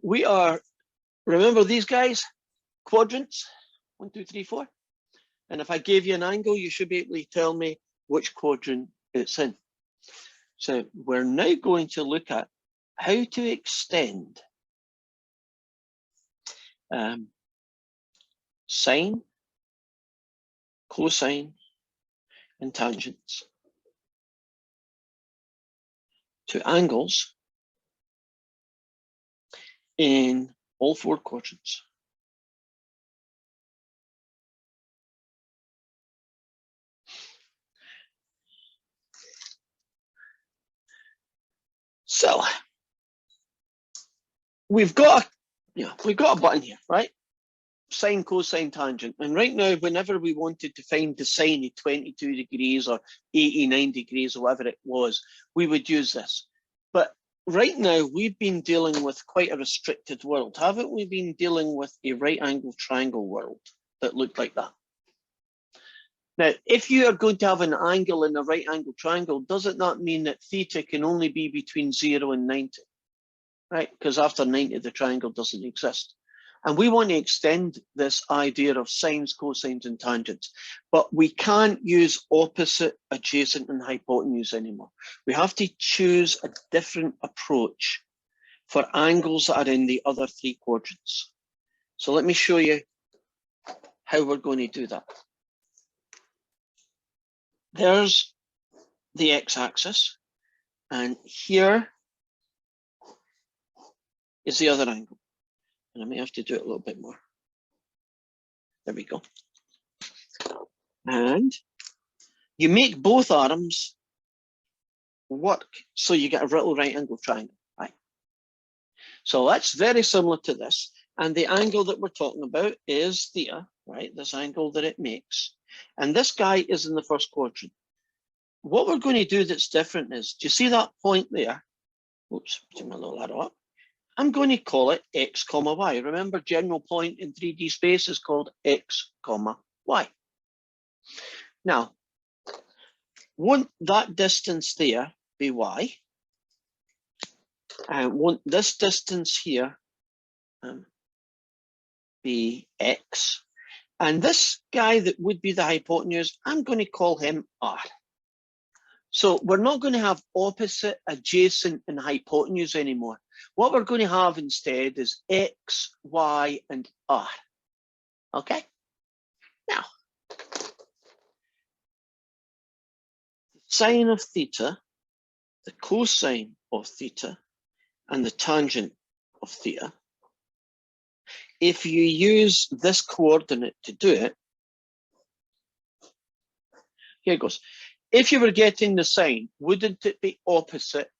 we are, remember these guys, quadrants, 1, 2, 3, 4. And if I gave you an angle, you should be able to tell me which quadrant it's in. So we're now going to look at how to extend sine, cosine, and tangents to angles in all 4 quadrants. So we've got a button here, right? Sine, cosine, tangent. And right now, whenever we wanted to find the sine of 22 degrees or 89 degrees or whatever it was, we would use this. But right now, we've been dealing with quite a restricted world, haven't we? Been dealing with a right angle triangle world that looked like that. Now, if you are going to have an angle in a right angle triangle, doesn't that mean that theta can only be between 0 and 90? Right? Because after 90, the triangle doesn't exist. And we want to extend this idea of sines, cosines, and tangents, but we can't use opposite, adjacent, and hypotenuse anymore. We have to choose a different approach for angles that are in the other 3 quadrants. So let me show you how we're going to do that. There's the x-axis, and here is the other angle. And I may have to do it a little bit more. There we go. And you make both arms work so you get a little right angle triangle, right? So that's very similar to this. And the angle that we're talking about is theta, right? This angle that it makes. And this guy is in the first quadrant. What we're going to do that's different is, do you see that point there? Oops, turn my little arrow up. I'm going to call it x comma y. Remember, general point in 3D space is called x comma y. Now, won't that distance there be y? And won't this distance here be x? And this guy that would be the hypotenuse, I'm going to call him r. So we're not going to have opposite, adjacent, and hypotenuse anymore. What we're going to have instead is x, y, and r. Okay? Now, the sine of theta, the cosine of theta, and the tangent of theta, if you use this coordinate to do it, here it goes. If you were getting the sine, wouldn't it be opposite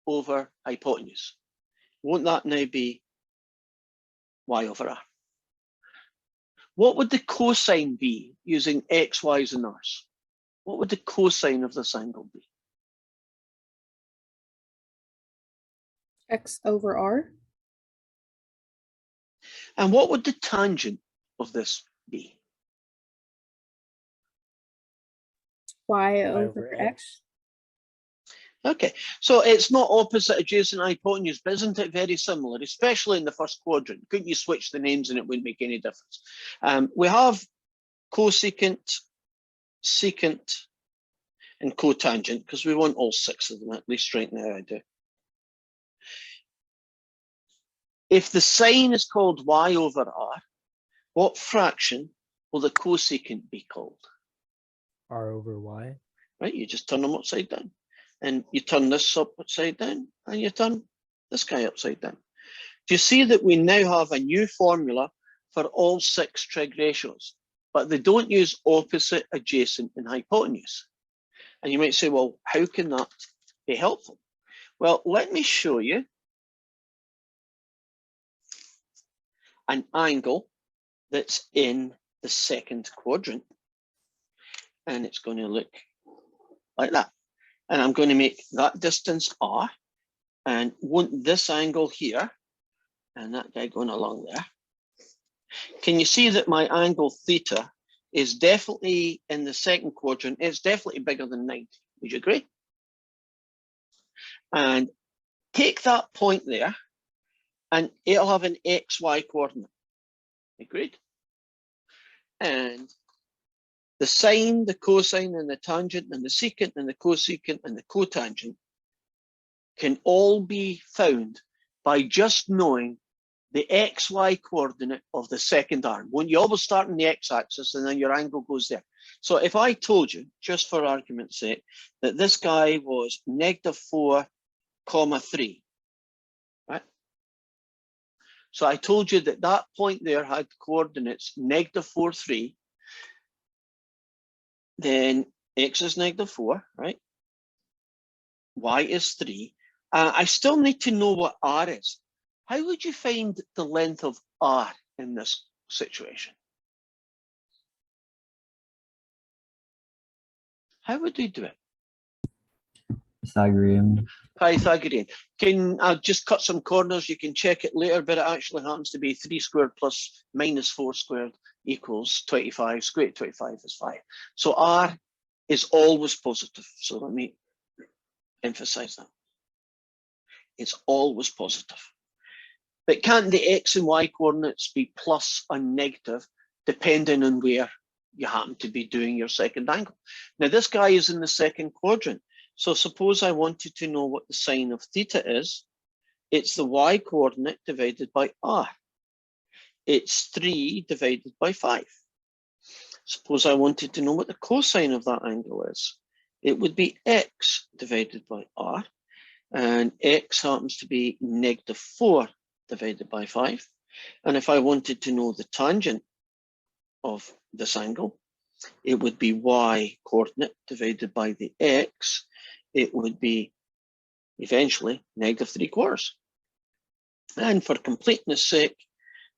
over hypotenuse? Won't that now be y over r? What would the cosine be using x, y's, and r's? What would the cosine of this angle be? X over r. And what would the tangent of this be? Y over x. Okay, so it's not opposite, adjacent, hypotenuse, but isn't it very similar, especially in the first quadrant? Couldn't you switch the names and it wouldn't make any difference? We have cosecant, secant, and cotangent, because we want all 6 of them, at least right now I do. If the sine is called y over r, what fraction will the cosecant be called? R over y. Right, you just turn them upside down. And you turn this upside down, and you turn this guy upside down. Do you see that we now have a new formula for all 6 trig ratios, but they don't use opposite, adjacent, and hypotenuse? And you might say, well, how can that be helpful? Well, let me show you an angle that's in the second quadrant. And it's going to look like that. And I'm going to make that distance r, and want this angle here, and that guy going along there. Can you see that my angle theta is definitely in the second quadrant? It's definitely bigger than 90. Would you agree? And take that point there and it'll have an XY coordinate. Agreed? And the sine, the cosine, and the tangent, and the secant, and the cosecant, and the cotangent can all be found by just knowing the XY coordinate of the second arm. When you always start on the x-axis and then your angle goes there. So if I told you, just for argument's sake, that this guy was -4, 3, right? So I told you that that point there had coordinates -4, 3, then x is -4, right? Y is 3. I still need to know what r is. How would you find the length of r in this situation? How would we do it? Pythagorean. Pythagorean. I'll just cut some corners. You can check it later, but it actually happens to be 3 squared plus -4 squared equals 25. Square root of 25 is 5. So r is always positive. So let me emphasize that. It's always positive. But can't the x and y coordinates be plus and negative depending on where you happen to be doing your second angle? Now this guy is in the second quadrant. So suppose I wanted to know what the sine of theta is. It's the y coordinate divided by r. It's 3 divided by 5. Suppose I wanted to know what the cosine of that angle is. It would be x divided by r. And x happens to be -4 divided by 5. And if I wanted to know the tangent of this angle, it would be y coordinate divided by the x. It would be eventually -3/4. And for completeness sake,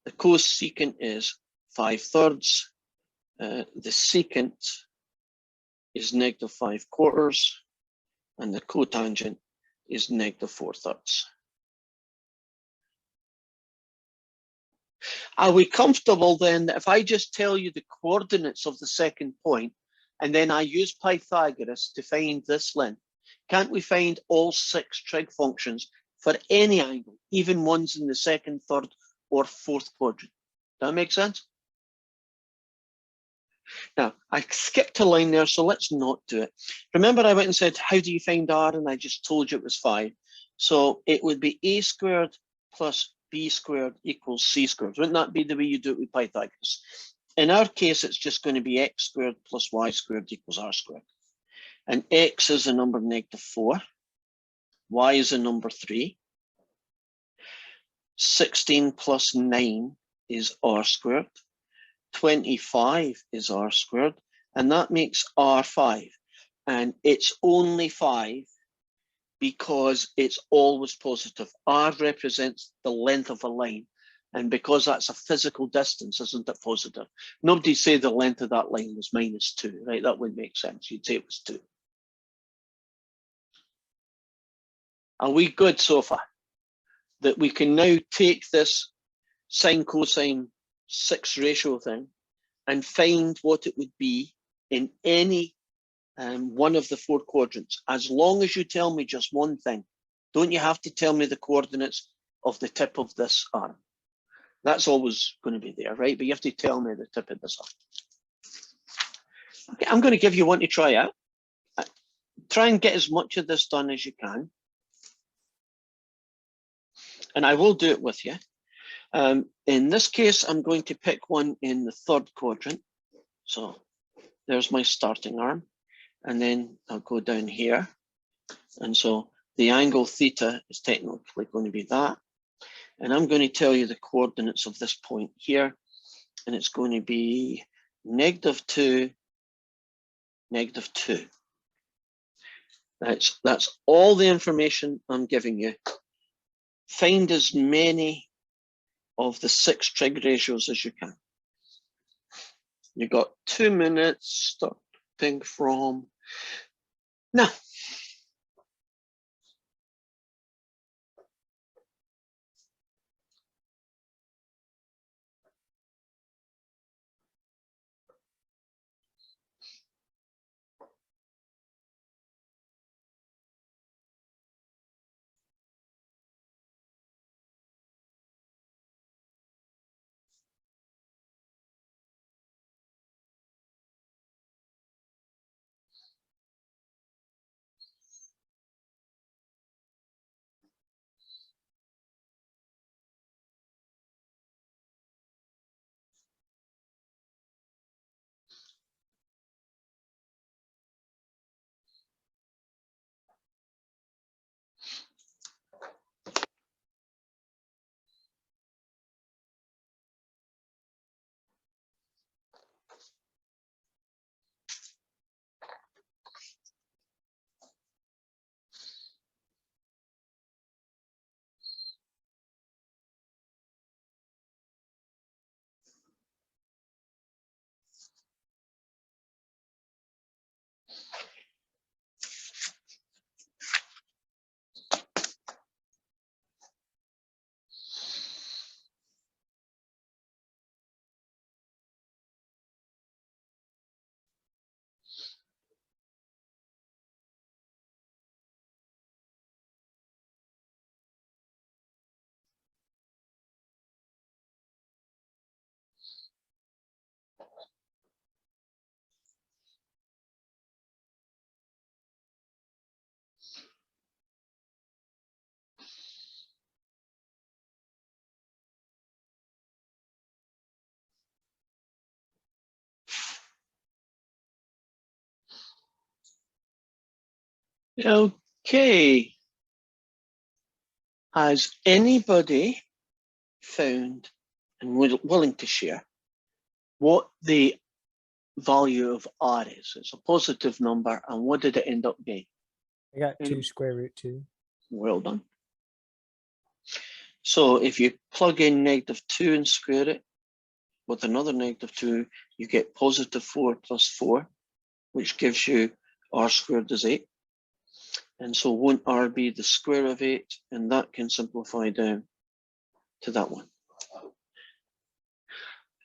the cosecant is 5/3. The secant is -5/4. And the cotangent is -4/3. Are we comfortable then that if I just tell you the coordinates of the second point and then I use Pythagoras to find this length, can't we find all 6 trig functions for any angle, even ones in the second, third, or fourth quadrant? Does that make sense? Now, I skipped a line there, so let's not do it. Remember I went and said, how do you find r? And I just told you it was 5. So it would be a squared plus b squared equals c squared. Wouldn't that be the way you do it with Pythagoras? In our case, it's just going to be x squared plus y squared equals r squared. And x is the number -4. Y is the number 3. 16 plus 9 is r squared. 25 is r squared, and that makes r 5. And it's only 5 because it's always positive. R represents the length of a line. And because that's a physical distance, isn't it positive? Nobody say the length of that line was -2, right? That would make sense. You'd say it was 2. Are we good so far? That we can now take this sine cosine 6 ratio thing and find what it would be in any one of the 4 quadrants, as long as you tell me just one thing. Don't you have to tell me the coordinates of the tip of this arm? That's always going to be there, right? But you have to tell me the tip of this arm. Okay, I'm going to give you one to try out. Try and get as much of this done as you can. And I will do it with you. In this case, I'm going to pick one in the 3rd quadrant. So there's my starting arm. And then I'll go down here. And so the angle theta is technically going to be that. And I'm going to tell you the coordinates of this point here. And it's going to be -2, -2. That's all the information I'm giving you. Find as many of the 6 trig ratios as you can. You've got 2 minutes starting from now. Okay. Has anybody found and willing to share what the value of r is? It's a positive number, and what did it end up being? I got 2 square root 2. Well done. So if you plug in -2 and square it with another -2, you get positive 4 plus 4, which gives you r squared is 8. And so won't r be the square of 8? And that can simplify down to that one.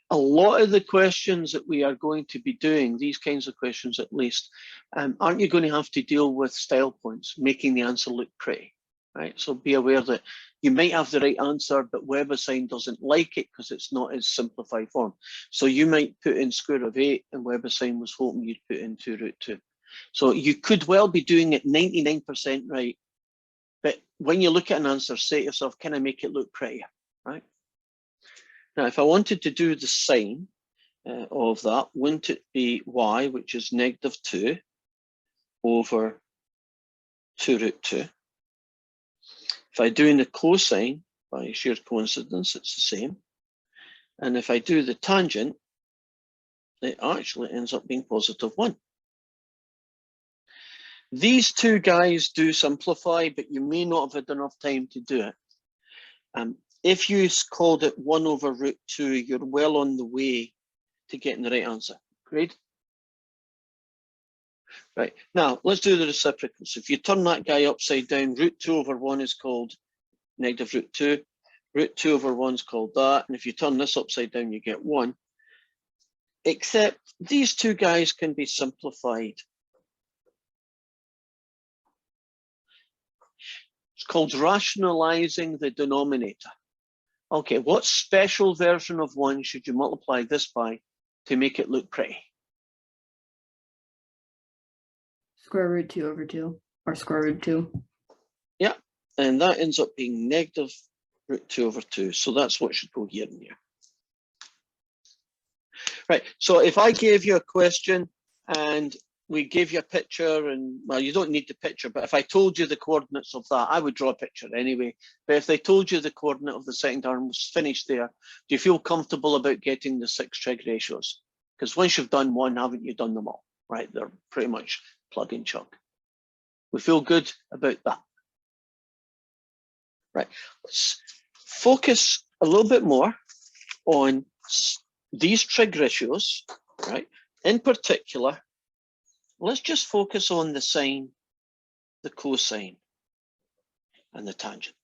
A lot of the questions that we are going to be doing, these kinds of questions at least, aren't you going to have to deal with style points, making the answer look pretty, right? So be aware that you might have the right answer, but WebAssign doesn't like it because it's not as simplified form. So you might put in square root of 8, and WebAssign was hoping you'd put in 2 root 2. So you could well be doing it 99% right, but when you look at an answer, say to yourself, can I make it look prettier, right? Now, if I wanted to do the sign of that, wouldn't it be y, which is -2 over 2 root 2? If I do in the cosine, by sheer coincidence, it's the same. And if I do the tangent, it actually ends up being positive 1. These two guys do simplify, but you may not have had enough time to do it. If you called it 1 over root 2, you're well on the way to getting the right answer. Great. Right, now let's do the reciprocals. If you turn that guy upside down, root 2 over 1 is called negative root 2. Root 2 over 1 is called that. And if you turn this upside down, you get 1. Except these two guys can be simplified. It's called rationalizing the denominator. Okay, what special version of 1 should you multiply this by to make it look pretty? Square root 2 over 2, or square root 2. Yeah, and that ends up being negative root 2 over 2. So that's what should go here and here. Right, so if I gave you a question and we gave you a picture, and well, you don't need the picture, but if I told you the coordinates of that, I would draw a picture anyway. But if they told you the coordinate of the second arm was finished there, do you feel comfortable about getting the 6 trig ratios? Because once you've done one, haven't you done them all? Right, they're pretty much plug and chug. We feel good about that. Right, let's focus a little bit more on these trig ratios, right? In particular, let's just focus on the sine, the cosine, and the tangent.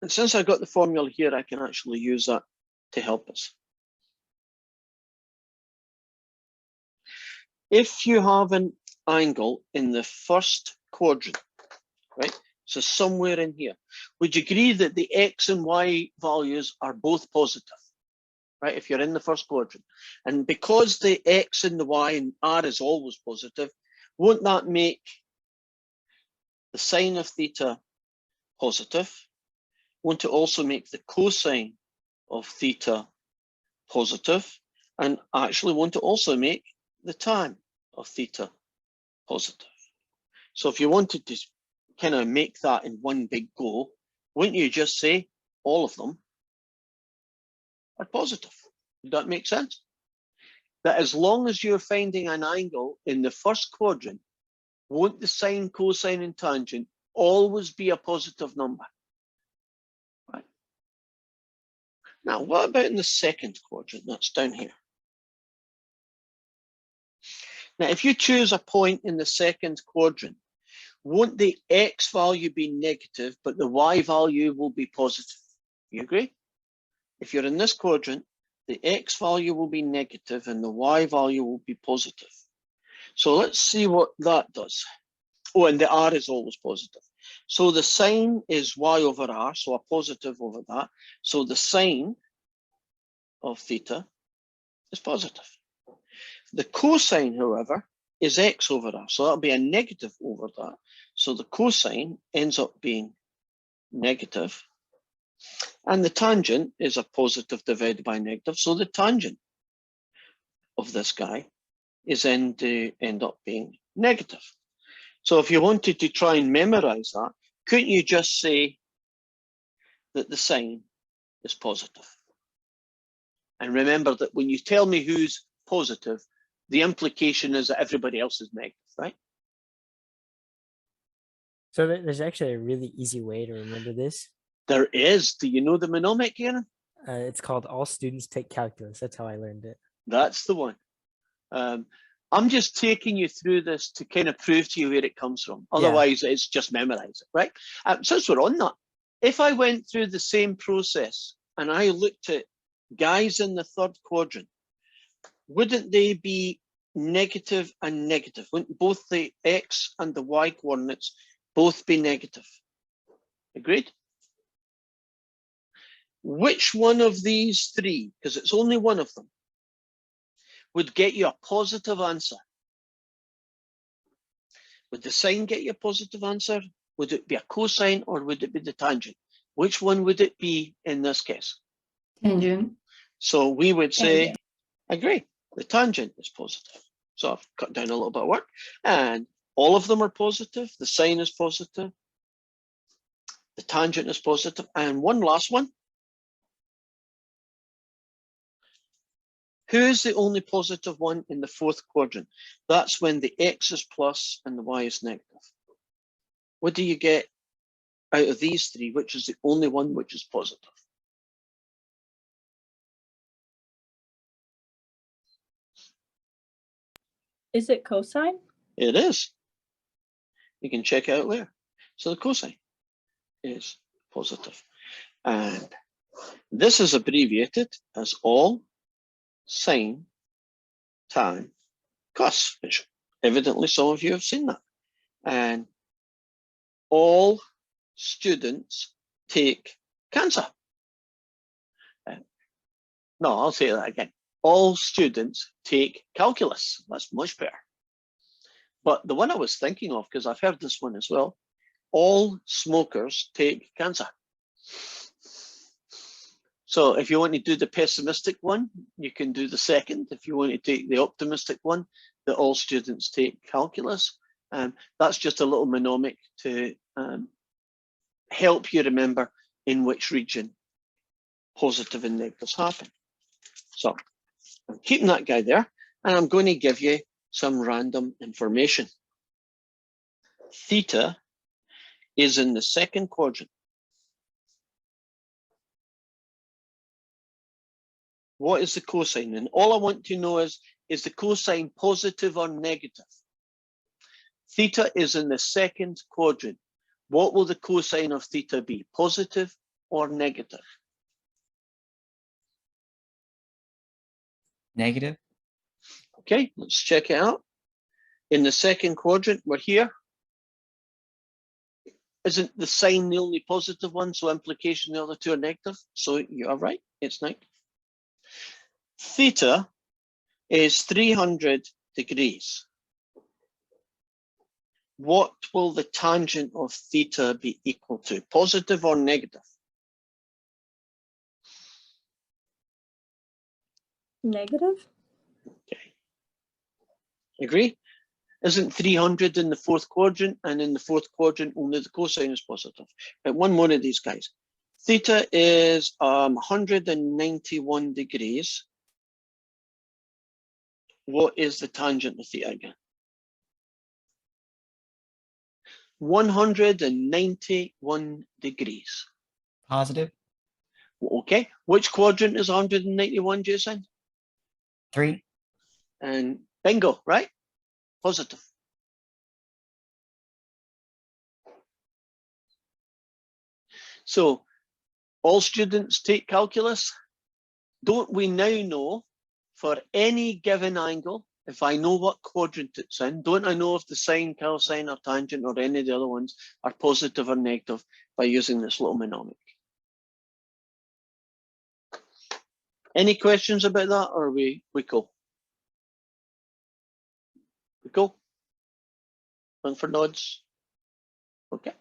And since I got the formula here, I can actually use that to help us. If you have an angle in the first quadrant, right? So somewhere in here, would you agree that the x and y values are both positive, right? If you're in the first quadrant, and because the x and the y and r is always positive, won't that make the sine of theta positive? Won't it also make the cosine of theta positive? And actually, won't it also make the tan of theta positive? So if you wanted to kind of make that in one big go, wouldn't you just say all of them are positive? Does that make sense? That as long as you're finding an angle in the first quadrant, won't the sine, cosine, and tangent always be a positive number? Right. Now, what about in the second quadrant? That's down here. Now, if you choose a point in the second quadrant, won't the x value be negative, but the y value will be positive? You agree? If you're in this quadrant, the x value will be negative and the y value will be positive. So let's see what that does. Oh, and the r is always positive. So the sine is y over r, so a positive over that. So the sine of theta is positive. The cosine, however, is x over r, so that'll be a negative over that. So the cosine ends up being negative And the tangent is a positive divided by negative. So the tangent of this guy is going to end up being negative. So if you wanted to try and memorize that, couldn't you just say that the sign is positive? And remember that when you tell me who's positive, the implication is that everybody else is negative, right? So there's actually a really easy way to remember this. There is. Do you know the mnemonic, Kieran? It's called All Students Take Calculus. That's how I learned it. That's the one. I'm just taking you through this to kind of prove to you where it comes from. Otherwise, it's just memorize it, right? Since we're on that, if I went through the same process and I looked at guys in the third quadrant, wouldn't they be negative and negative? Wouldn't both the X and the Y coordinates both be negative? Agreed? Which one of these three, because it's only one of them, would get you a positive answer? Would the sine get you a positive answer? Would it be a cosine or would it be the tangent? Which one would it be in this case? Tangent. So we would say, Tangent. agree, the tangent is positive. So I've cut down a little bit of work and all of them are positive. The sine is positive. The tangent is positive. And one last one. Who is the only positive one in the fourth quadrant? That's when the X is plus and the Y is negative. What do you get out of these three? Which is the only one which is positive? Is it cosine? It is. You can check out there. So the cosine is positive. And this is abbreviated as all sine, tan, cos, which evidently some of you have seen that. And all students take cancer. No, I'll say that again. All students take calculus. That's much better. But the one I was thinking of, because I've heard this one as well, all smokers take cancer. So if you want to do the pessimistic one, you can do the second. If you want to take the optimistic one, that all students take calculus. That's just a little mnemonic to help you remember in which region positive and negatives happen. So I'm keeping that guy there, and I'm going to give you some random information. Theta is in the second quadrant. What is the cosine? And all I want to know is the cosine positive or negative? Theta is in the second quadrant. What will the cosine of theta be? Positive or negative? Negative. Okay, let's check it out. In the second quadrant, we're here. Isn't the sine the only positive one? So implication the other two are negative. So you are right, it's negative. Theta is 300 degrees. What will the tangent of theta be equal to? Positive or negative? Negative? Okay. Agree? Isn't 300 in the fourth quadrant? And in the fourth quadrant, only the cosine is positive. But one more of these guys. Theta is 191 degrees. What is the tangent of theta again? 191 degrees. Positive. Okay. Which quadrant is 191, Jason? 3. And bingo, right? Positive. So all students take calculus. Don't we now know for any given angle, if I know what quadrant it's in, don't I know if the sine, cosine, or tangent, or any of the other ones are positive or negative by using this little mnemonic? Any questions about that, or we cool? We cool? Looking for nods? Okay.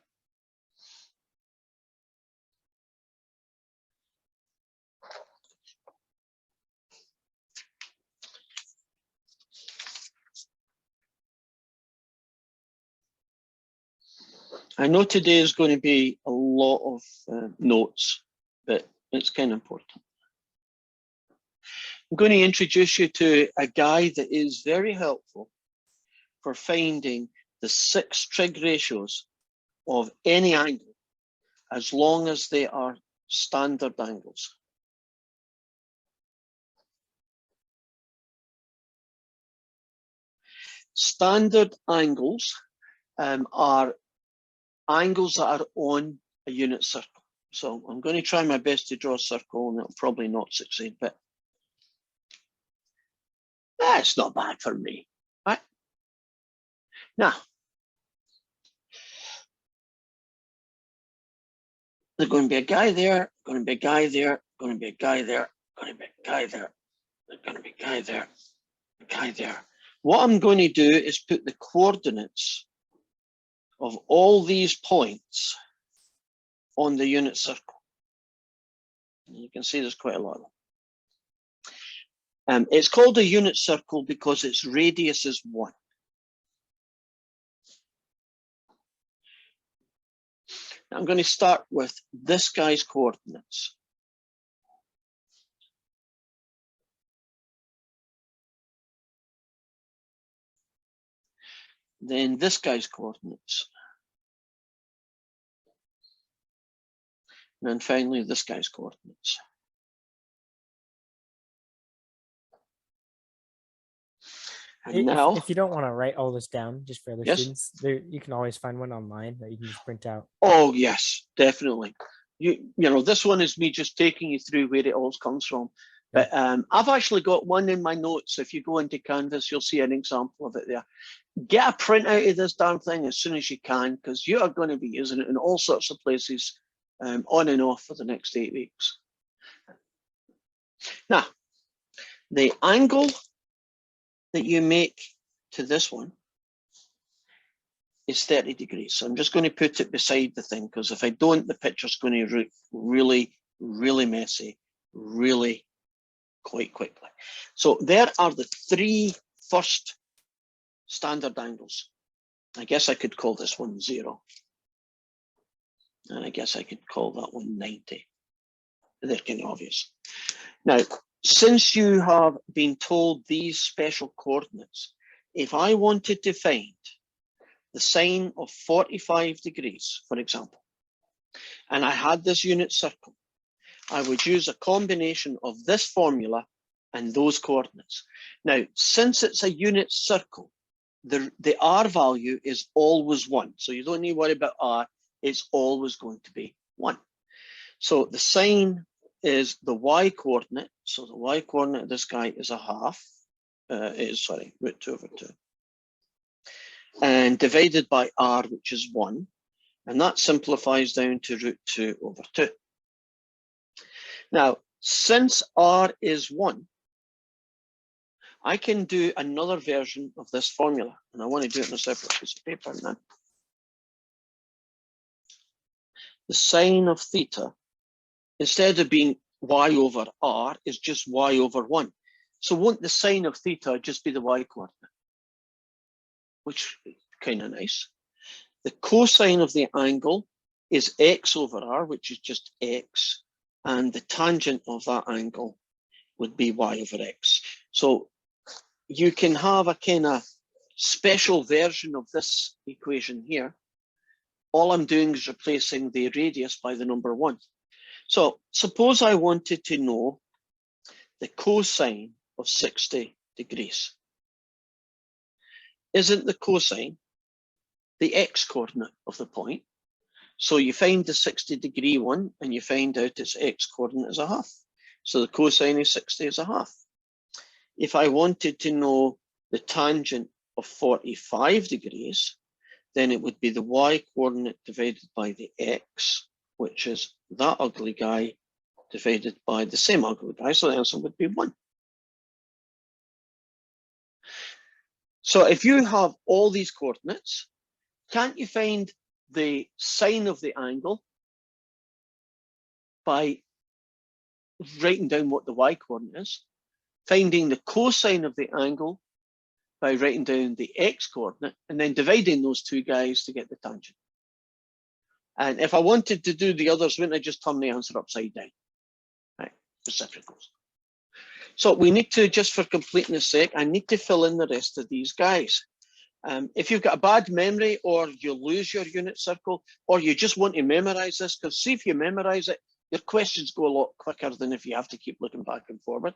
I know today is going to be a lot of notes, but it's kind of important. I'm going to introduce you to a guy that is very helpful for finding the 6 trig ratios of any angle, as long as they are standard angles. Standard angles are angles that are on a unit circle. So I'm going to try my best to draw a circle, and it'll probably not succeed, but that's not bad for me, right? Now, there's going to be a guy there, going to be a guy there, going to be a guy there, going to be a guy there, there's going to be a guy there, a guy there. What I'm going to do is put the coordinates of all these points on the unit circle. You can see there's quite a lot of them. It's called a unit circle because its radius is 1. I'm going to start with this guy's coordinates. Then this guy's coordinates. And then finally this guy's coordinates. And now, If you don't want to write all this down, just for other Yes. students, there you can always find one online that you can just print out. oh yes, definitely. You know, this one is me just taking you through where it all comes from. But I've actually got one in my notes. If you go into Canvas, you'll see an example of it there. Get a print out of this darn thing as soon as you can, because you are going to be using it in all sorts of places on and off for the next 8 weeks. Now, the angle that you make to this one is 30 degrees. So I'm just going to put it beside the thing, because if I don't, the picture's going to look really, really messy, really quite quickly. So there are the 3 first standard angles. I guess I could call this one 0. And I guess I could call that one 90. They're kind of obvious. Now, since you have been told these special coordinates, if I wanted to find the sine of 45 degrees, for example, and I had this unit circle, I would use a combination of this formula and those coordinates. Now, since it's a unit circle, the R value is always 1. So you don't need to worry about R, it's always going to be 1. So the sine is the y coordinate. So the y coordinate of this guy is a half, root 2 over 2. And divided by r, which is 1. And that simplifies down to root 2 over 2. Now, since r is 1, I can do another version of this formula. And I want to do it on a separate piece of paper now. The sine of theta, instead of being y over r, is just y over 1. So won't the sine of theta just be the y coordinate? Which is kind of nice. The cosine of the angle is x over r, which is just x. And the tangent of that angle would be y over x. So you can have a kind of special version of this equation here. All I'm doing is replacing the radius by the number 1. So suppose I wanted to know the cosine of 60 degrees. Isn't the cosine the x coordinate of the point? So you find the 60 degree one and you find out its x coordinate is a half. So the cosine of 60 is a half. If I wanted to know the tangent of 45 degrees, then it would be the y coordinate divided by the x, which is that ugly guy divided by the same ugly guy. So the answer would be 1. So if you have all these coordinates, can't you find the sine of the angle by writing down what the y coordinate is, finding the cosine of the angle by writing down the x coordinate, and then dividing those two guys to get the tangent? And if I wanted to do the others, wouldn't I just turn the answer upside down? Right, reciprocals. So we need to, just for completeness sake, I need to fill in the rest of these guys. If you've got a bad memory, or you lose your unit circle, or you just want to memorize this, because see, if you memorize it, your questions go a lot quicker than if you have to keep looking back and forward.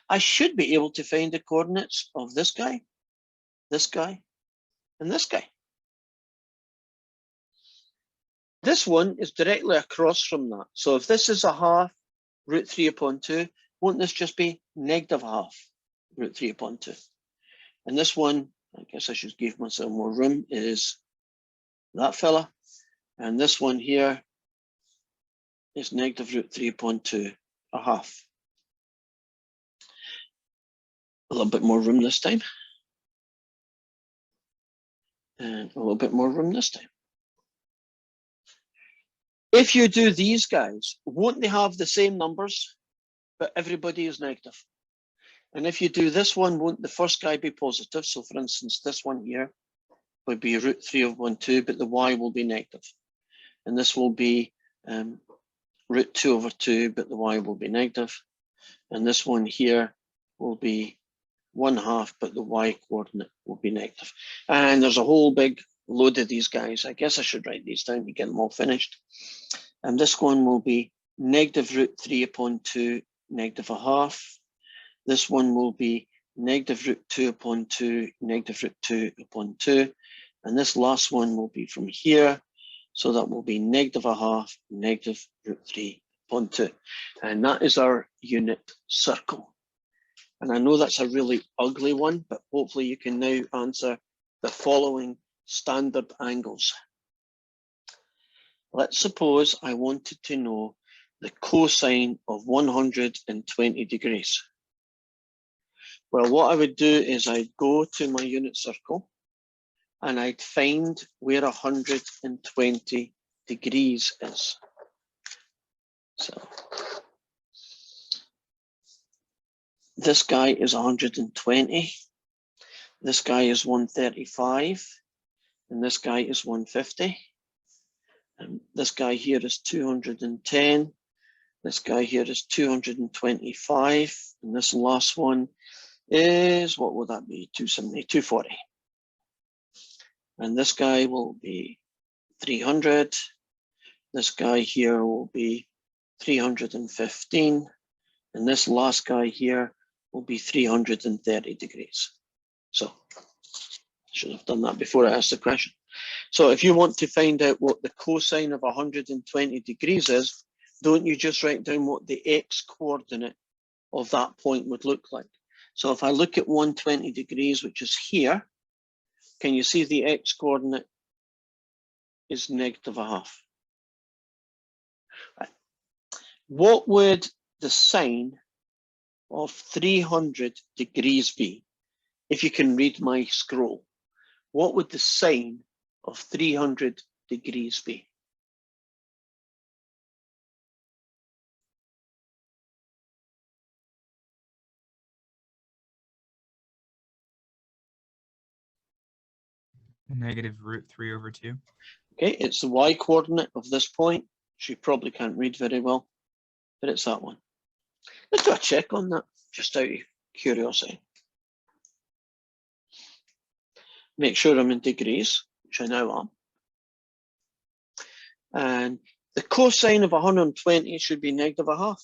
I should be able to find the coordinates of this guy, and this guy. This one is directly across from that. So if this is a half root 3 upon 2, won't this just be negative half root 3 upon 2? And this one, I guess I should give myself more room, is that fella. And this one here is negative root 3 upon 2, a half. A little bit more room this time. And a little bit more room this time. If you do these guys, won't they have the same numbers, but everybody is negative? And if you do this one, won't the first guy be positive? So for instance, this one here would be root 3 upon 2, but the y will be negative. And this will be root 2 over 2, but the y will be negative. And this one here will be 1/2, but the y coordinate will be negative. And there's a whole big load of these guys. I guess I should write these down to get them all finished. And this one will be negative root 3 upon 2, negative 1/2. This one will be negative root 2 upon 2, negative root 2 upon 2. And this last one will be from here. So that will be negative 1/2, negative root 3 upon 2. And that is our unit circle. And I know that's a really ugly one, but hopefully you can now answer the following standard angles. Let's suppose I wanted to know the cosine of 120 degrees. Well, what I would do is I'd go to my unit circle and I'd find where 120 degrees is. So this guy is 120, this guy is 135, and this guy is 150. And this guy here is 210, this guy here is 225, and this last one is, what will that be, 270, 240. And this guy will be 300, this guy here will be 315, and this last guy here will be 330 degrees. So I should have done that before I asked the question. So if you want to find out what the cosine of 120 degrees is, don't you just write down what the x coordinate of that point would look like? So if I look at 120 degrees, which is here, can you see the x coordinate is negative 1/2? Right. What would the sine of 300 degrees be? If you can read my scroll, what would the sine of 300 degrees be? Negative root 3 over 2. Okay, it's the y coordinate of this point. She probably can't read very well, but it's that one. Let's do a check on that, just out of curiosity. Make sure I'm in degrees, which I now am. And the cosine of 120 should be negative 1/2.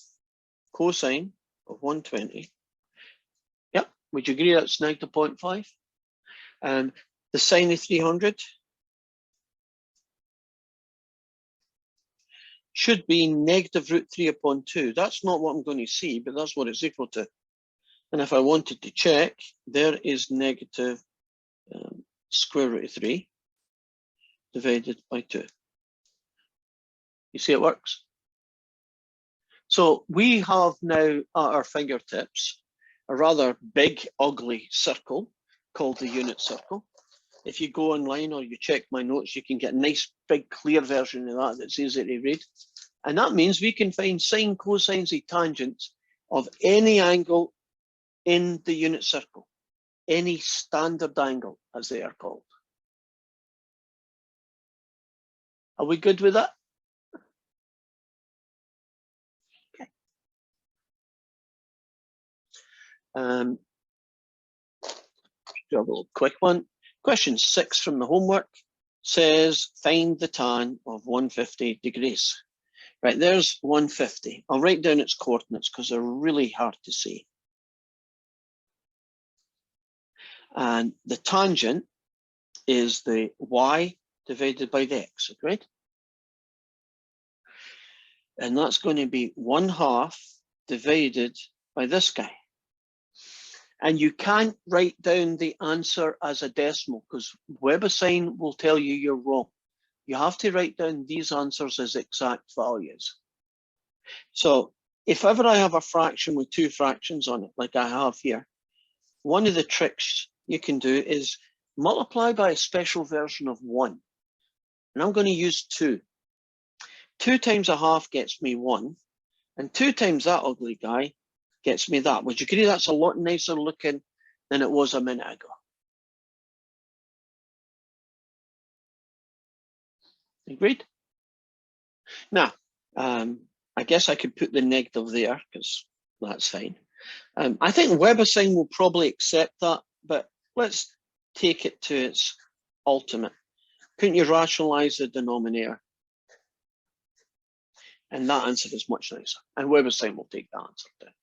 Cosine of 120. Yep, would you agree that's negative 0.5? And the sine of 300 should be negative root 3 upon 2. That's not what I'm going to see, but that's what it's equal to. And if I wanted to check, there is negative square root of 3 divided by 2. You see it works? So we have now at our fingertips a rather big, ugly circle called the unit circle. If you go online or you check my notes, you can get a nice, big, clear version of that that's easy to read. And that means we can find sine, cosines, and tangents of any angle in the unit circle, any standard angle, as they are called. Are we good with that? Do a little quick one. Question 6 from the homework says find the tan of 150 degrees. Right, there's 150. I'll write down its coordinates because they're really hard to see. And the tangent is the y divided by the x, agreed? And that's going to be 1/2 divided by this guy. And you can't write down the answer as a decimal because WebAssign will tell you you're wrong. You have to write down these answers as exact values. So if ever I have a fraction with 2 fractions on it, like I have here, one of the tricks you can do is multiply by a special version of 1. And I'm going to use 2. 2 times 1/2 gets me 1. And 2 times that ugly guy gets me that. Would you agree that's a lot nicer looking than it was a minute ago? Agreed? Now, I guess I could put the negative there because that's fine. I think WebAssign will probably accept that, but let's take it to its ultimate. Couldn't you rationalize the denominator? And that answer is much nicer. And WebAssign will take that answer down.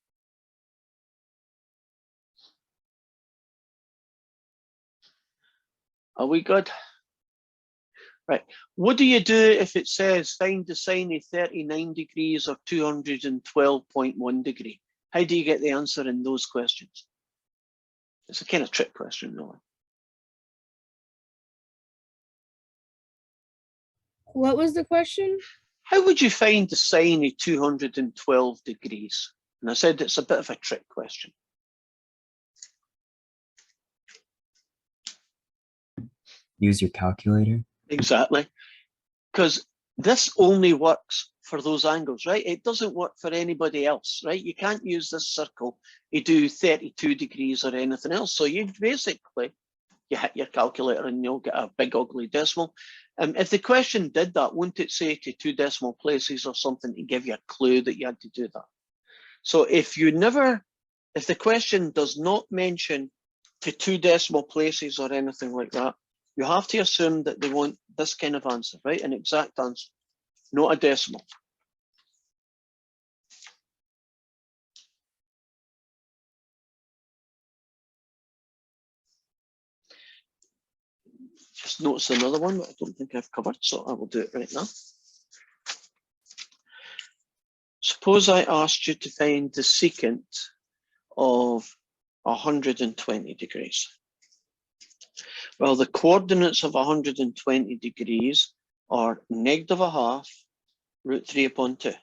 Are we good? Right. What do you do if it says find the sine of 39 degrees or 212.1 degree? How do you get the answer in those questions? It's a kind of trick question, really. What was the question? How would you find the sine of 212 degrees? And I said it's a bit of a trick question. Use your calculator. Exactly. Because this only works for those angles, right? It doesn't work for anybody else, right? You can't use this circle to do 32 degrees or anything else. So you basically, you hit your calculator and you'll get a big ugly decimal. If the question did that, wouldn't it say to 2 decimal places or something to give you a clue that you had to do that? So if the question does not mention to 2 decimal places or anything like that, you have to assume that they want this kind of answer, right? An exact answer, not a decimal. Just notice another one that I don't think I've covered, so I will do it right now. Suppose I asked you to find the secant of 120 degrees. Well, the coordinates of 120 degrees are -1/2 √3/2.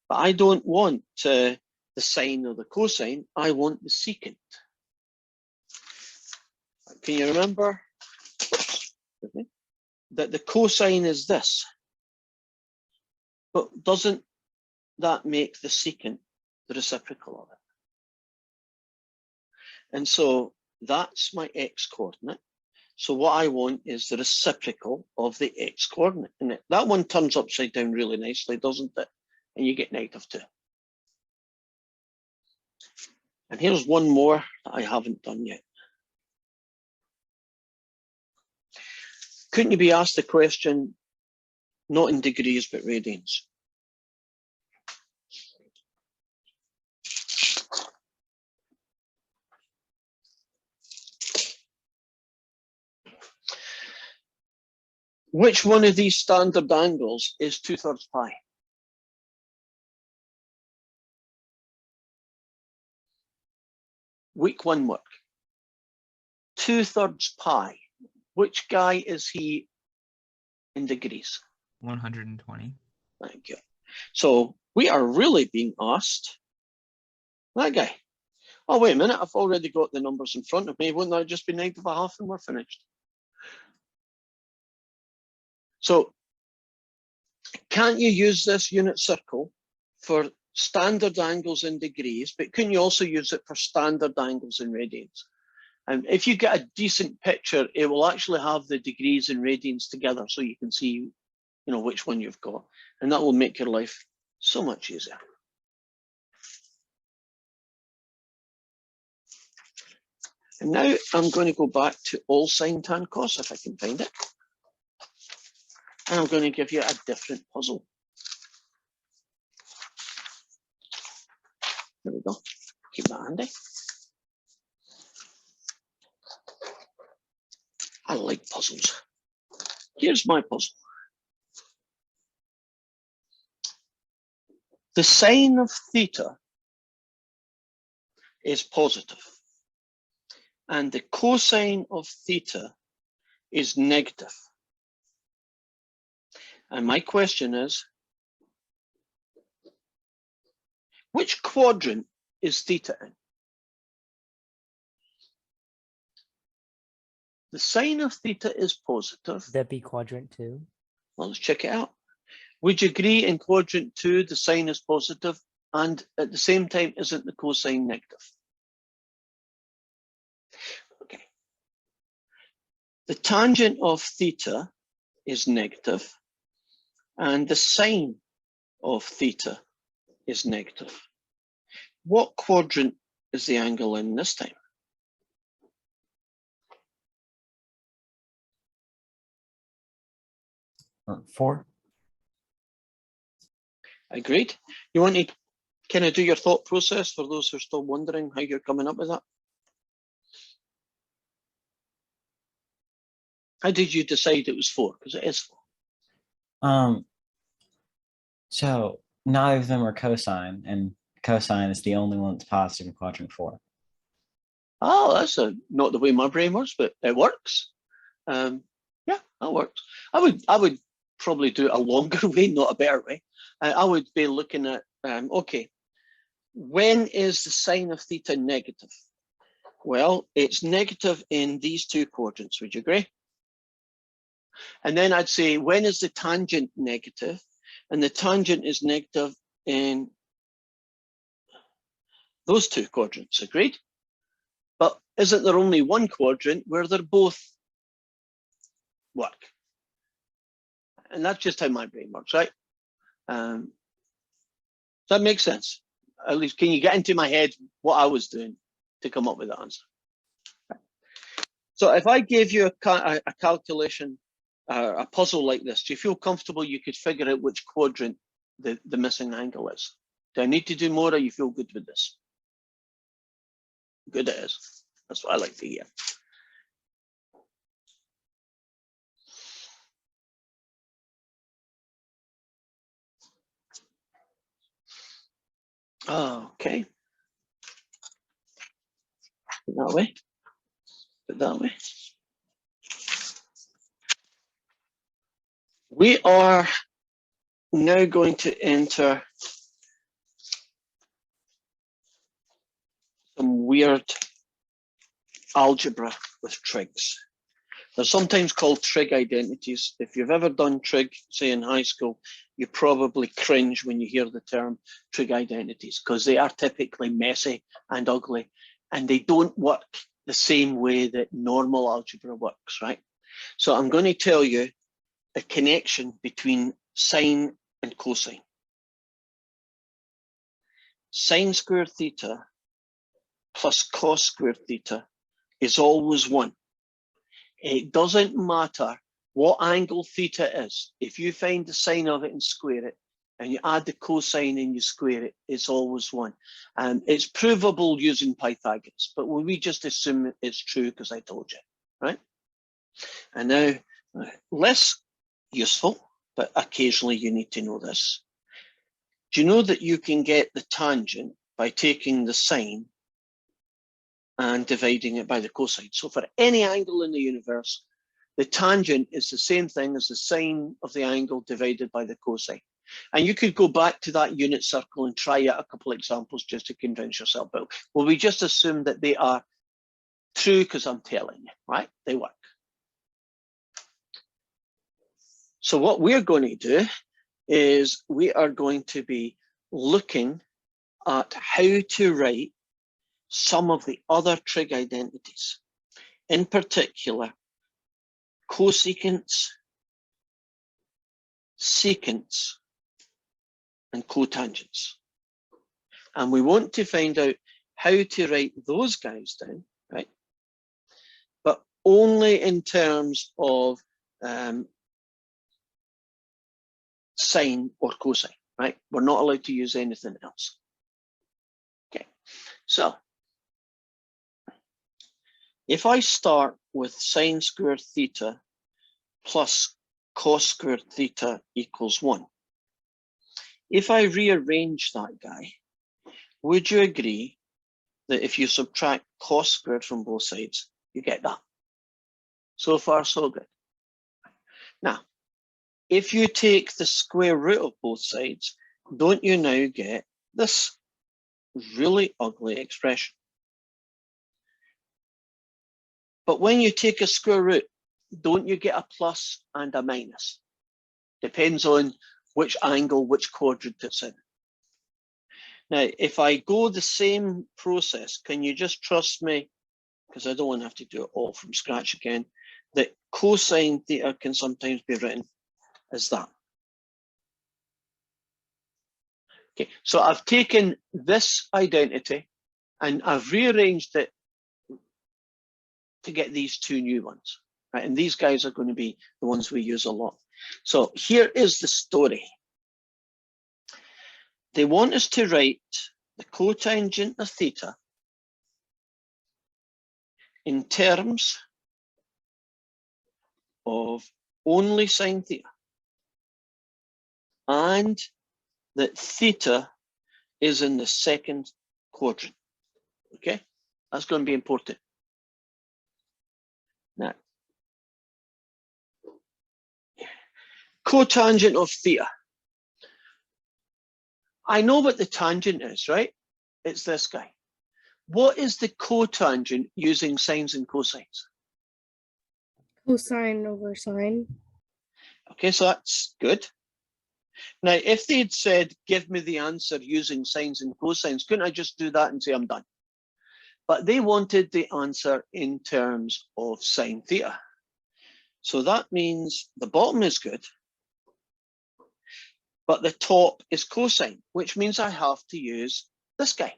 But I don't want the sine or the cosine, I want the secant. Can you remember that the cosine is this? But doesn't that make the secant the reciprocal of it? And so that's my x coordinate. So what I want is the reciprocal of the x coordinate. And that one turns upside down really nicely, doesn't it? And you get -2. And here's one more that I haven't done yet. Couldn't you be asked the question, not in degrees, but radians? Which one of these standard angles is 2/3 pi? Week 1 work. 2/3 pi. Which guy is he in degrees? 120. Thank you. So we are really being asked that guy. Oh, wait a minute, I've already got the numbers in front of me. Wouldn't that just be 9/2 and we're finished? So can't you use this unit circle for standard angles in degrees, but can you also use it for standard angles in radians? And if you get a decent picture, it will actually have the degrees and radians together so you can see, which one you've got. And that will make your life so much easier. And now I'm going to go back to all sine tan cos if I can find it. And I'm going to give you a different puzzle. There we go. Keep that handy. I like puzzles. Here's my puzzle. The sine of theta is positive, and the cosine of theta is negative. And my question is, which quadrant is theta in? The sine of theta is positive. That'd be quadrant 2. Well, let's check it out. Would you agree in quadrant 2, the sine is positive, and at the same time, isn't the cosine negative? Okay. The tangent of theta is negative, and the sine of theta is negative. What quadrant is the angle in this time? Four. Agreed. You want to kind of do your thought process for those who are still wondering how you're coming up with that? How did you decide it was 4? Because it is 4. So neither of them are cosine, and cosine is the only one that's positive in quadrant 4. Oh, that's not the way my brain works, but it works. Yeah, that works. I would probably do it a longer way, not a better way. I would be looking at, okay, when is the sine of theta negative? Well, it's negative in these two quadrants, would you agree? And then I'd say, when is the tangent negative? And the tangent is negative in those two quadrants, agreed? But isn't there only one quadrant where they're both work? And that's just how my brain works, right? Does that make sense? At least, can you get into my head what I was doing to come up with the answer? So if I gave you a calculation, a puzzle like this, do you feel comfortable you could figure out which quadrant the missing angle is? Do I need to do more, or you feel good with this? Good it is. That's what I like to hear. Okay. Put that way. Put that way. We are now going to enter some weird algebra with trigs. They're sometimes called trig identities. If you've ever done trig, say in high school, you probably cringe when you hear the term trig identities, because they are typically messy and ugly, and they don't work the same way that normal algebra works, right? So I'm going to tell you the connection between sine and cosine. Sine squared theta plus cos squared theta is always 1. It doesn't matter what angle theta is. If you find the sine of it and square it, and you add the cosine and you square it, it's always 1. And it's provable using Pythagoras, but we just assume it's true because I told you, right? And now, less useful, but occasionally you need to know this. Do you know that you can get the tangent by taking the sine and dividing it by the cosine? So for any angle in the universe, the tangent is the same thing as the sine of the angle divided by the cosine. And you could go back to that unit circle and try out a couple of examples just to convince yourself. But well, we just assume that they are true because I'm telling you, right? They work. So what we're going to do is we are going to be looking at how to write some of the other trig identities, in particular, cosecants, secants, and cotangents. And we want to find out how to write those guys down, right? only in terms of sine or cosine, right? We're not allowed to use anything else. Okay, so if I start with sine squared theta plus cos squared theta equals 1, if I rearrange that guy, would you agree that if you subtract cos squared from both sides, you get that? So far, so good. Now, if you take the square root of both sides, don't you now get this really ugly expression? But when you take a square root, don't you get a plus and a minus? Depends on which angle, which quadrant it's in. Now, if I go the same process, can you just trust me, because I don't want to have to do it all from scratch again, that cosine theta can sometimes be written as that. Okay, so I've taken this identity and I've rearranged it to get these two new ones, right? And these guys are going to be the ones we use a lot. So here is the story. They want us to write the cotangent of theta in terms of only sine theta, and that theta is in the second quadrant. Okay, that's going to be important. Now, cotangent of theta. I know what the tangent is, right? It's this guy. What is the cotangent using sines and cosines? Cosine over sine. Okay, so that's good. Now, if they'd said, give me the answer using sines and cosines, couldn't I just do that and say I'm done? But they wanted the answer in terms of sine theta. So that means the bottom is good, but the top is cosine, which means I have to use this guy.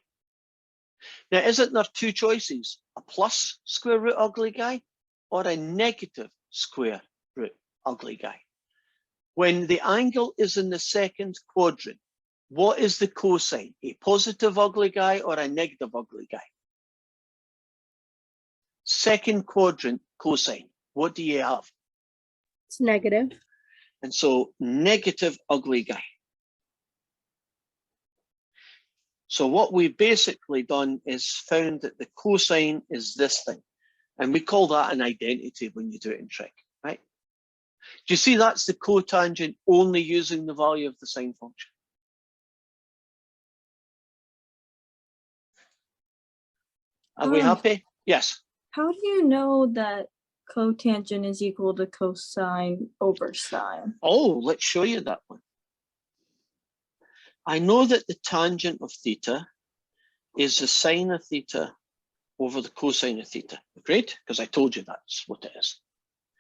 Now, isn't there two choices? A plus square root ugly guy or a negative square root ugly guy? When the angle is in the second quadrant, what is the cosine? A positive ugly guy or a negative ugly guy? Second quadrant cosine, what do you have? It's negative. And so negative ugly guy. So what we've basically done is found that the cosine is this thing. And we call that an identity when you do it in trig, right? Do you see that's the cotangent only using the value of the sine function? Are we happy? Yes. How do you know that cotangent is equal to cosine over sine? Oh, let's show you that one. I know that the tangent of theta is the sine of theta over the cosine of theta. Great, because I told you that's what it is.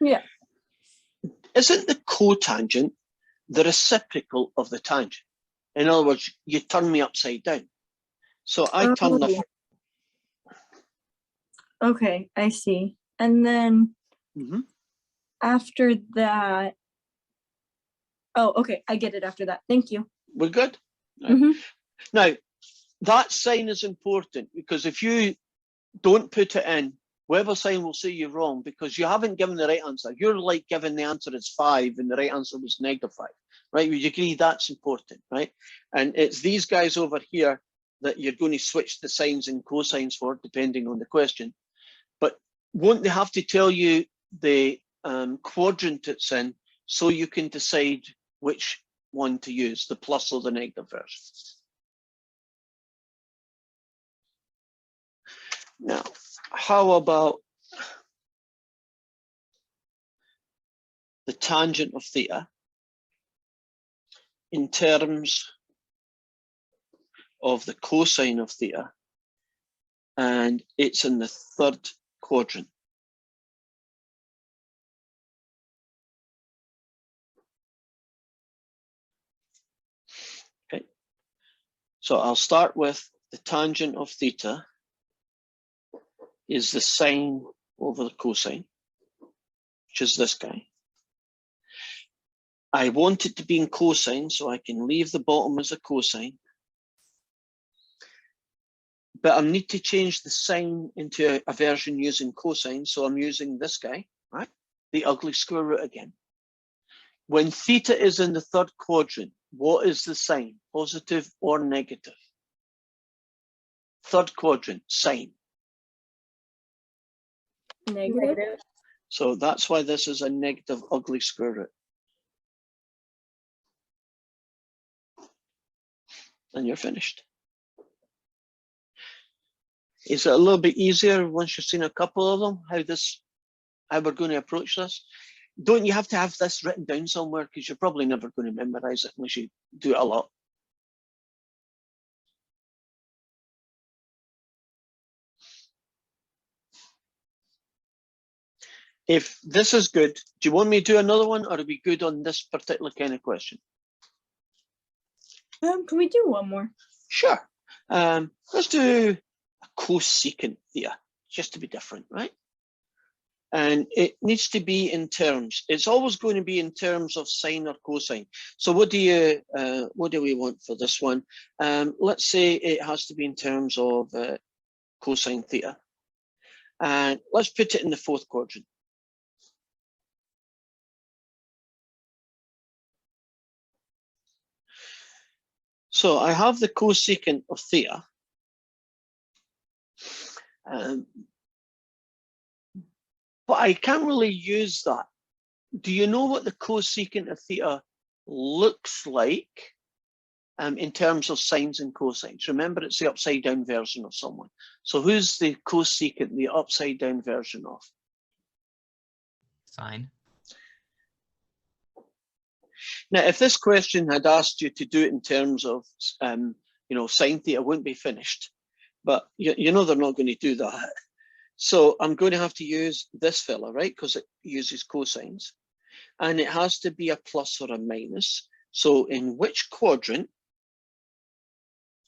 Yeah. Isn't the cotangent the reciprocal of the tangent? In other words, you turn me upside down. So I turn the... Okay, I see. And then after that, oh, okay, I get it after that. Thank you. We're good? Right. Now, that sign is important because if you don't put it in, whatever sign will say you're wrong because you haven't given the right answer. You're like giving the answer is 5 and the right answer was -5, right? Would you agree that's important, right? And it's these guys over here that you're going to switch the sines and cosines for depending on the question. But won't they have to tell you the quadrant it's in so you can decide which one to use, the plus or the negative version? Now, how about the tangent of theta in terms of the cosine of theta, and it's in the third quadrant? Okay, so I'll start with the tangent of theta is the sine over the cosine. which is this guy. I want it to be in cosine, so I can leave the bottom as a cosine. But I need to change the sine into a version using cosine, so I'm using this guy, right? The ugly square root again. When theta is in the third quadrant, what is the sign, positive or negative? Third quadrant, sine. Negative. So that's why this is a negative ugly square root. And you're finished. Is it a little bit easier once you've seen a couple of them, how we're going to approach this? Don't you have to have this written down somewhere, because you're probably never going to memorize it unless you do it a lot. If this is good, do you want me to do another one, or are we good on this particular kind of question? Can we do one more? Sure. Let's do a cosecant theta, just to be different, right? And it needs to be in terms. It's always going to be in terms of sine or cosine. So what do we want for this one? Let's say it has to be in terms of cosine theta. And let's put it in the fourth quadrant. So I have the cosecant of theta. But I can't really use that. Do you know what the cosecant of theta looks like in terms of sines and cosines? Remember, it's the upside down version of someone. So who's the cosecant, the upside down version of? Sine. Now, if this question had asked you to do it in terms of, sine theta, wouldn't be finished. But you know they're not going to do that. So I'm going to have to use this fella, right? Because it uses cosines. And it has to be a plus or a minus. So in which quadrant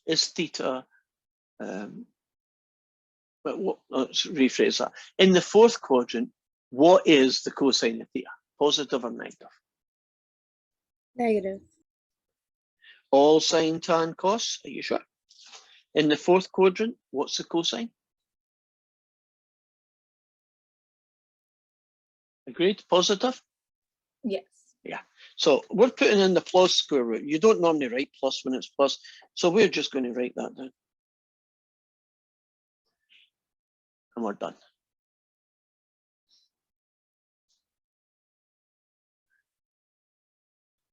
is theta? Let's rephrase that. In the fourth quadrant, what is the cosine of theta? Positive or negative? Negative. All sine, tan, cos, are you sure? In the fourth quadrant, what's the cosine? Agreed? Positive? Yes. Yeah. So we're putting in the plus square root. You don't normally write plus when it's plus. So we're just going to write that down. And we're done.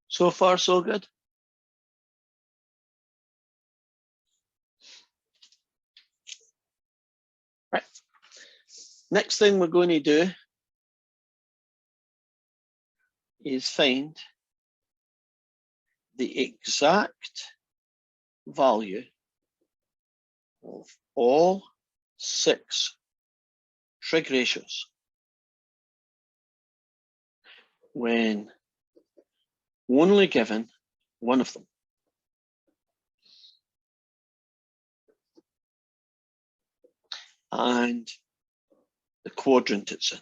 So far, so good. Right. Next thing we're going to do is find the exact value of all 6 trig ratios when only given one of them. And the quadrant it's in.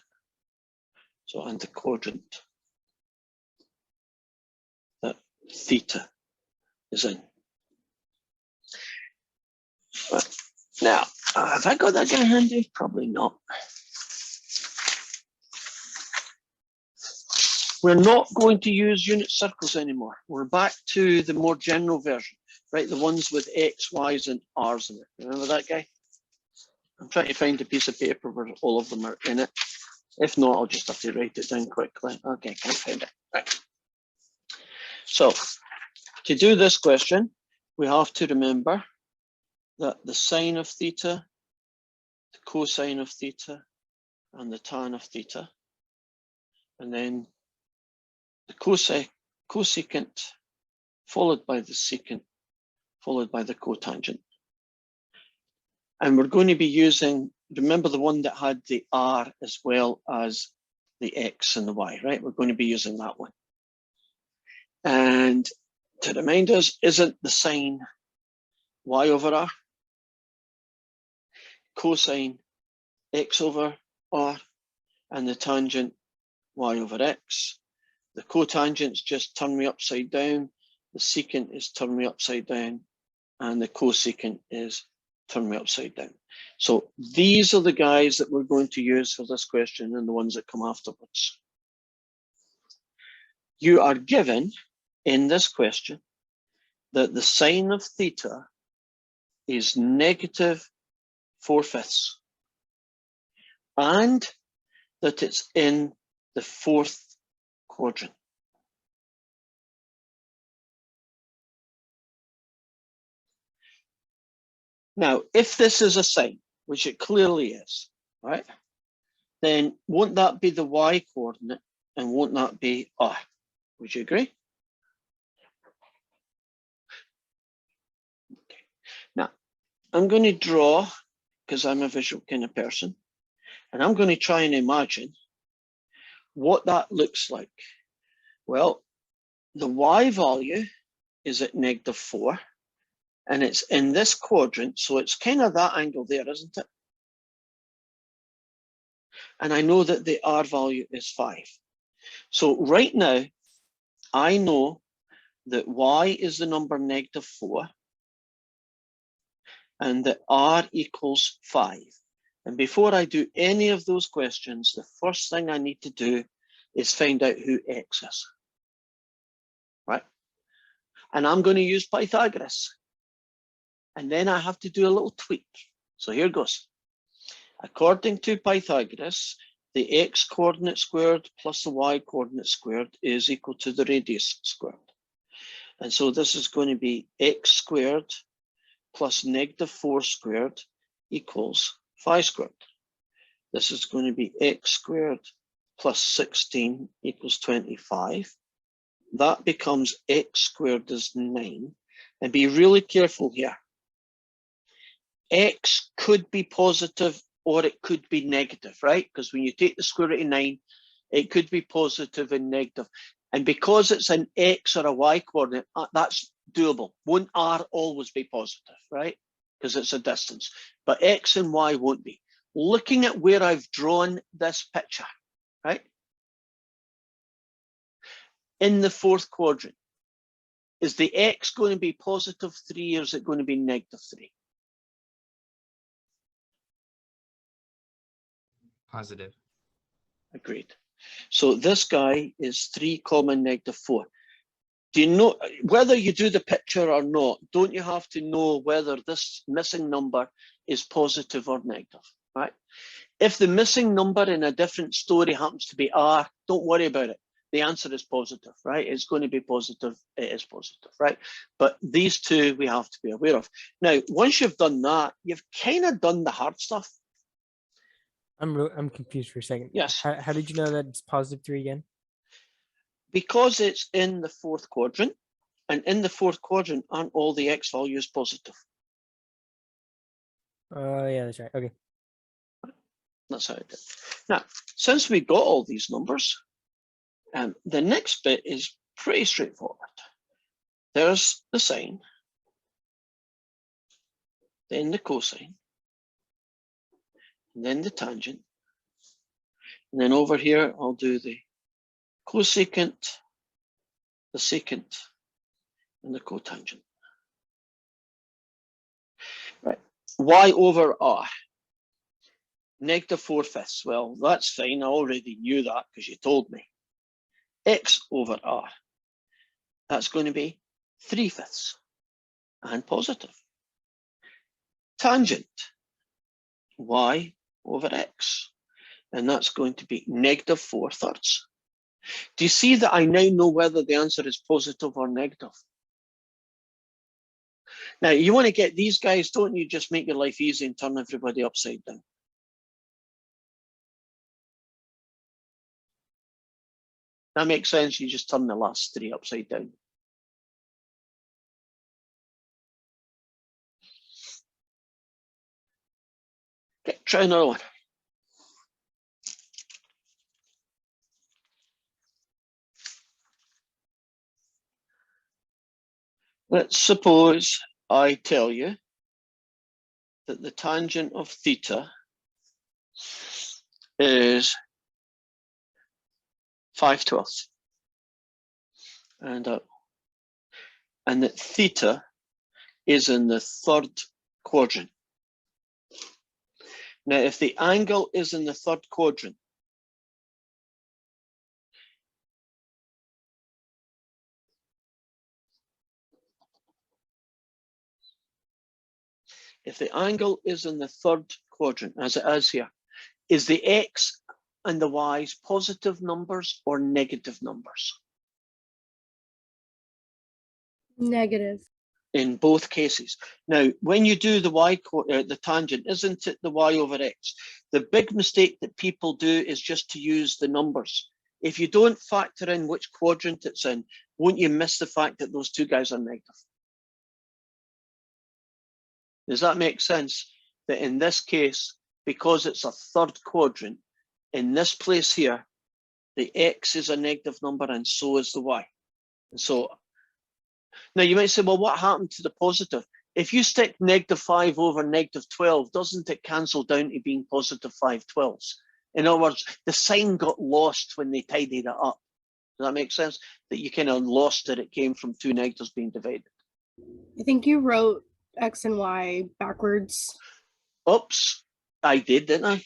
So, and the quadrant that theta is in. Right. Now, have I got that guy handy? Probably not. We're not going to use unit circles anymore. We're back to the more general version, right? The ones with X, Y's, and R's in it. Remember that guy? I'm trying to find a piece of paper where all of them are in it. If not, I'll just have to write it down quickly. Okay, can't find it. Right. So, to do this question, we have to remember that the sine of theta, the cosine of theta, and the tan of theta, and then the cosecant, followed by the secant, followed by the cotangent. And we're going to be using, remember the one that had the R as well as the X and the Y, right? We're going to be using that one. And to remind us, isn't the sine Y over R? Cosine X over R, and the tangent y over x. The cotangents just turn me upside down. The secant is turn me upside down. And the cosecant is turn me upside down. So these are the guys that we're going to use for this question and the ones that come afterwards. You are given in this question that the sine of theta is negative 4/5 and that it's in the fourth quadrant. Now, if this is a sine, which it clearly is, right, then won't that be the y coordinate and won't that be r? Would you agree? Okay. Now, I'm going to draw, because I'm a visual kind of person, and I'm going to try and imagine what that looks like. Well, the y value is at -4, and it's in this quadrant, so it's kind of that angle there, isn't it? And I know that the r value is 5. So right now, I know that y is the number -4, and that r equals 5. And before I do any of those questions, the first thing I need to do is find out who x is, right? And I'm going to use Pythagoras. And then I have to do a little tweak. So here goes. According to Pythagoras, the x coordinate squared plus the y coordinate squared is equal to the radius squared. And so this is going to be x squared plus -4 squared equals 5 squared. This is going to be x squared plus 16 equals 25. That becomes x squared is 9. And be really careful here. X could be positive or it could be negative, right? Because when you take the square root of 9, it could be positive and negative. And because it's an x or a y coordinate, that's doable. Won't r always be positive, right? Because it's a distance. But x and y won't be. Looking at where I've drawn this picture, right? In the fourth quadrant, is the x going to be positive 3 or is it going to be -3? Positive. Agreed. So this guy is 3, -4. Do you know, whether you do the picture or not, don't you have to know whether this missing number is positive or negative, right? If the missing number in a different story happens to be r, don't worry about it. The answer is positive, right? It's going to be positive, it is positive, right? But these two we have to be aware of. Now, once you've done that, you've kind of done the hard stuff. I'm confused for a second. Yes. How did you know that it's +3 again? Because it's in the fourth quadrant, and in the fourth quadrant, aren't all the x values positive? Yeah, that's right. Okay. That's how it did. Now, since we got all these numbers, the next bit is pretty straightforward. There's the sine, then the cosine, and then the tangent. And then over here, I'll do the cosecant, the secant, and the cotangent. Right, y over r, -4/5. Well, that's fine, I already knew that because you told me. X over r, that's going to be 3/5 and positive. Tangent, y over x, and that's going to be -4/3. Do you see that I now know whether the answer is positive or negative? Now, you want to get these guys, don't you? Just make your life easy and turn everybody upside down. That makes sense. You just turn the last 3 upside down. Okay, try another one. Let's suppose I tell you that the tangent of theta is 5/12. And that theta is in the third quadrant. Now, if the angle is in the third quadrant, if the angle is in the third quadrant, as it is here, is the x and the y's positive numbers or negative numbers? Negative. In both cases. Now, when you do the the tangent, isn't it the y over x? The big mistake that people do is just to use the numbers. If you don't factor in which quadrant it's in, won't you miss the fact that those two guys are negative? Does that make sense? That in this case, because it's a third quadrant, in this place here, the x is a negative number and so is the y. And so, now you might say, well, what happened to the positive? If you stick -5 over -12, doesn't it cancel down to being positive 5/12? In other words, the sign got lost when they tidied it up. Does that make sense? That you kind of lost that it came from two negatives being divided. I think you wrote X and Y backwards. Oops, I did, didn't I?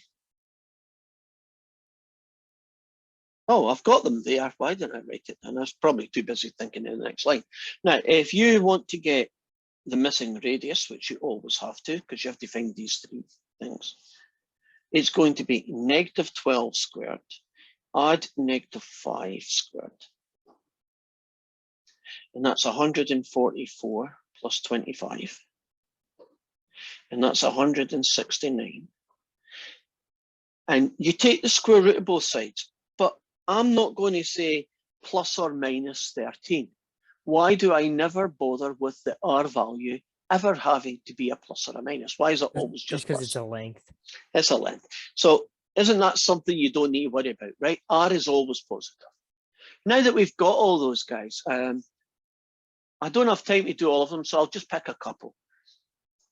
Oh, I've got them there. Why didn't I write it? And I was probably too busy thinking in the next line. Now, if you want to get the missing radius, which you always have to, because you have to find these three things, it's going to be -12 squared, add -5 squared. And that's 144 plus 25. And that's 169. And you take the square root of both sides, but I'm not going to say plus or minus 13. Why do I never bother with the R value ever having to be a plus or a minus? Why is it always Just just because plus? it's a length. It's a length. So isn't that something you don't need to worry about, right? R is always positive. Now that we've got all those guys, I don't have time to do all of them, so I'll just pick a couple.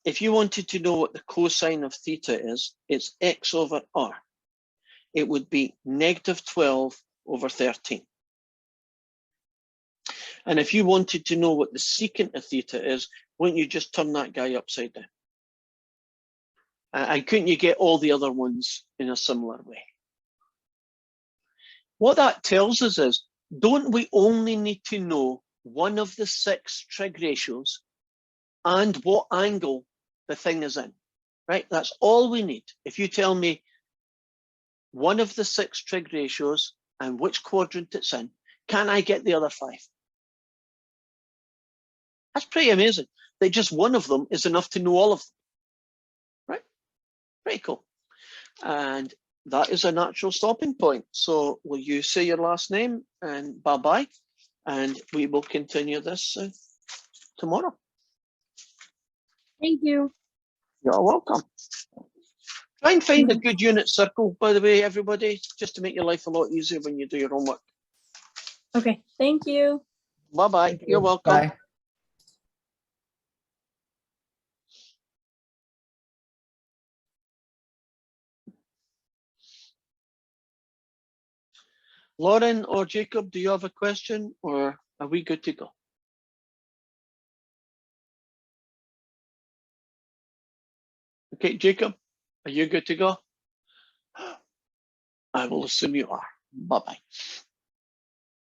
If you wanted to know what the cosine of theta is, it's x over r. It would be -12 over 13. And if you wanted to know what the secant of theta is, wouldn't you just turn that guy upside down? And couldn't you get all the other ones in a similar way? What that tells us is, don't we only need to know one of the 6 trig ratios and what angle the thing is in, right? That's all we need. If you tell me one of the 6 trig ratios and which quadrant it's in, can I get the other 5? That's pretty amazing that just one of them is enough to know all of them, right? Pretty cool. And that is a natural stopping point. So will you say your last name and bye-bye, and we will continue this tomorrow. Thank you. You're welcome. Try and find a good unit circle, by the way, everybody, just to make your life a lot easier when you do your homework. Okay, thank you. Bye-bye. You're welcome. Bye. Lauren or Jacob, do you have a question, or are we good to go? Okay, Jacob, are you good to go? I will assume you are. Bye-bye.